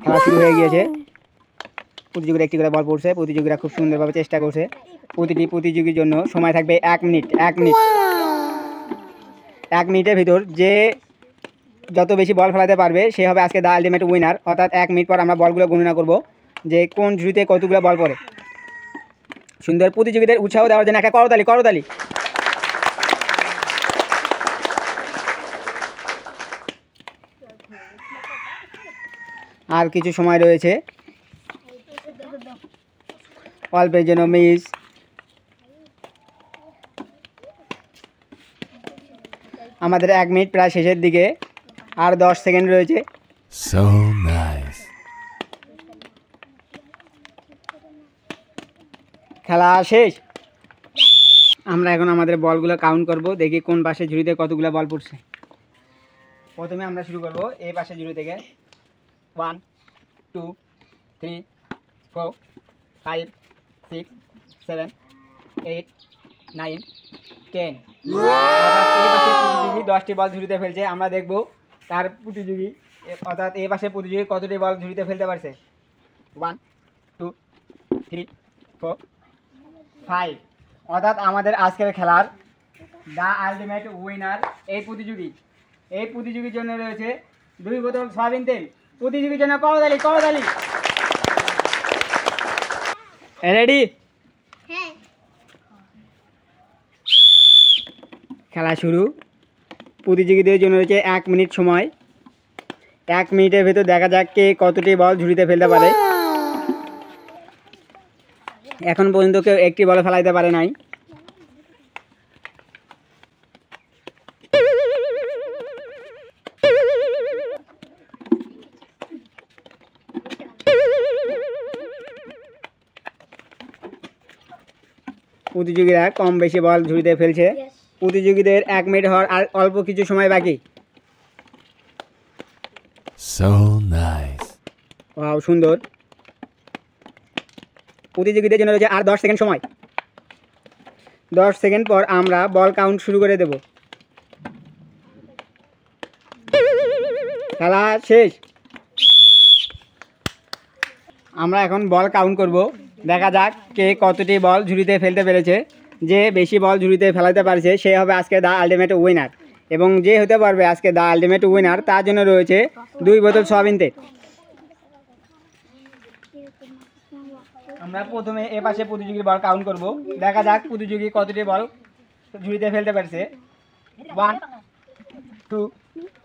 খেলা শুরু হয়ে গিয়েছে। প্রতিযোগীরা একটি করে বল পড়ছে। প্রতিযোগীরা খুব সুন্দরভাবে চেষ্টা করছে। প্রতিটি প্রতিযোগীর জন্য সময় থাকবে 1 মিনিট। 1 মিনিট 1 মিনিটের ভিতর যে যত বেশি বল ফেলাতে পারবে সে হবে আজকে দ্য আলটিমেট উইনার। অর্থাৎ 1 মিনিট পর আমরা বলগুলো গণনা করব যে কোন ঝুড়িতে কতগুলো বল পড়ে। সুন্দর। প্রতিযোগীদের উৎসাহ দেওয়ার জন্য একটা করতালি করতালি। আর কিছু সময় রয়েছে, অল্পের জন্য মিস। আমাদের 1 মিনিট প্রায় শেষের দিকে, আর 10 সেকেন্ড রয়েছে। So nice. খেলা শেষ। আমরা এখন আমাদের বলগুলো কাউন্ট করব, দেখি কোন পাশে ঝুড়িতে কতগুলো বল পড়ছে। প্রথমে আমরা শুরু করব এই পাশে ঝুড়ি থেকে। 1 2 3 4 5 6 7 8 9 10। এই পাশে প্রতিযোগী 10টি বল ঝুড়িতে ফেলছে। আমরা দেখব তার প্রতিযোগী অর্থাৎ এই পাশে প্রতিযোগী কতটি বল ঝুড়িতে ফেলতে পারছে। 1 2 3 4 5। অর্থাৎ আমাদের আজকের খেলার দ্য আলটিমেট উইনার এই প্রতিযোগী। এই প্রতিযোগীর জন্য রয়েছে 2 বোতল সয়াবিন তেল। প্রতিযোগীর জন্য করতালি করতালি। রেডি? হ্যাঁ। খেলা শুরু। প্রতিযোগীদের জন্য রয়েছে 1 মিনিট সময়। 1 মিনিটের ভেতর দেখা যাক কে কতটি বল ঝুড়িতে ফেলতে পারে। এখন পর্যন্ত কেউ একটি বল ফেলাইতে পারে নাই। প্রতিযোগীরা কম বেশি বল ঝুড়িতে ফেলছে। প্রতিযোগীদের 1 মিনিট হওয়ার আর অল্প কিছু সময় বাকি। So nice. ওয়াও, সুন্দর। প্রতিযোগীদের জন্য রয়েছে আর 10 সেকেন্ড সময়। 10 সেকেন্ড পর আমরা বল কাউন্ট শুরু করে দেব। খেলা শেষ। আমরা এখন বল কাউন্ট করব, দেখা যাক কে কতটি বল ঝুড়িতে ফেলতে পেরেছে। যে বেশি বল ঝুড়িতে ফেলাতে পারছে সে হবে আজকে দ্য আলটিমেট উইনার। এবং যে হতে পারবে আজকে দ্য আলটিমেট উইনার তার জন্য রয়েছে 2 বোতল সয়াবিন তেল। আমরা প্রথমে এ পাশে প্রতিযোগীর বল কাউন্ট করব, দেখা যাক প্রতিযোগী কতটি বল ঝুড়িতে ফেলতে পারছে। 1 2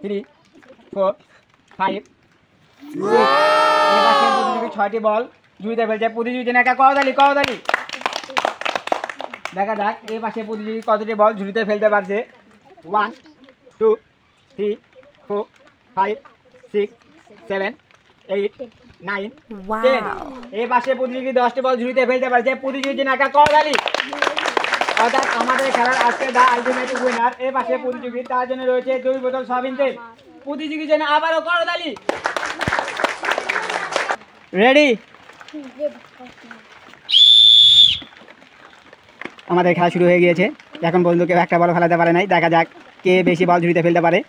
3 4 5 6। এই পাশে প্রতিযোগী 6টি বল ঝুড়িতে ফেলছে। প্রতিযোগীর জন্য একটা করতালি করতালি। দেখা যাক এই পাশে প্রতিযোগী কতটি বল ঝুড়িতে ফেলতে পারছে। 1 2 3 4 5 6 7 8 9 10। এই পাশে প্রতিযোগী 10টি বল ঝুড়িতে ফেলতে পারছে। প্রতিযোগীর জন্য একটা করতালি। অর্থাৎ আমাদের খেলার আজকে দ্য আলটিমেট উইনার এই পাশে প্রতিযোগী, তার জন্য রয়েছে 2 বোতল সয়াবিন তেল। প্রতিযোগীর জন্য আবারও করতালি। রেডি? আমাদের খেলা শুরু হয়ে গিয়েছে। এখন পর্যন্ত কেউ একটা বল ফেলাতে পারে নাই। দেখা যাক কে বেশি বল ঝুড়িতে ফেলতে পারে।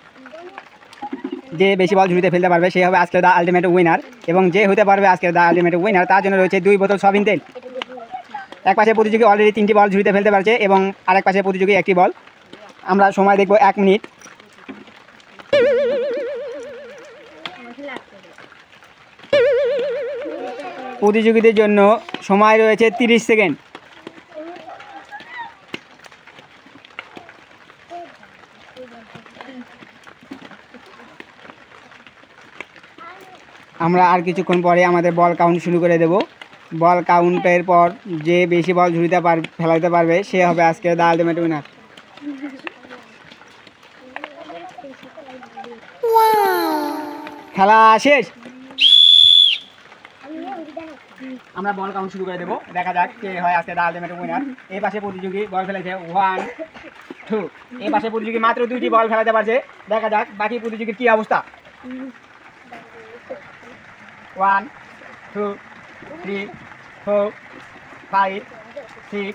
যে বেশি বল ঝুড়িতে ফেলতে পারবে সে হবে আজকে দ্য আলটিমেট উইনার। এবং যে হতে পারবে আজকে দ্য আলটিমেট উইনার তার জন্য রয়েছে 2 বোতল সয়াবিন তেল। এক পাশে প্রতিযোগী অলরেডি 3টি বল ঝুড়িতে ফেলতে পারছে এবং আরেক পাশে প্রতিযোগী 1টি বল। আমরা সময় দেখব 1 মিনিট। প্রতিযোগীদের জন্য সময় রয়েছে 30 সেকেন্ড। আমরা আর কিছুক্ষণ পরে আমাদের বল কাউন্ট শুরু করে দেব। বল কাউন্টের পর যে বেশি বল ঝুড়িতে ফেলাতে পারবে সে হবে আজকে দ্য আলটিমেট উইনার। খেলা শেষ। আমরা বল কাউন্ট শুরু করে দেবো, দেখা যাক কে হয় আজকে দ্য আলটিমেট উইনার। এই পাশে প্রতিযোগী বল ফেলেছে 1 2। এই পাশে প্রতিযোগী মাত্র 2টি বল ফেলাতে পারছে। দেখা যাক বাকি প্রতিযোগীর কি অবস্থা। 1 2 3 4 5 6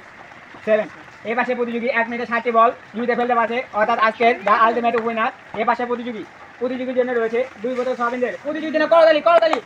7। এই পাশে প্রতিযোগী 1 মিনিটে 60টি বল ঝুড়িতে ফেলতে পারছে। অর্থাৎ আজকের দ্য আলটিমেট উইনার এই পাশে প্রতিযোগী। প্রতিযোগীর জন্য রয়েছে 2 বোতল সয়াবিন তেল। প্রতিযোগীর জন্য করতালি করতালি।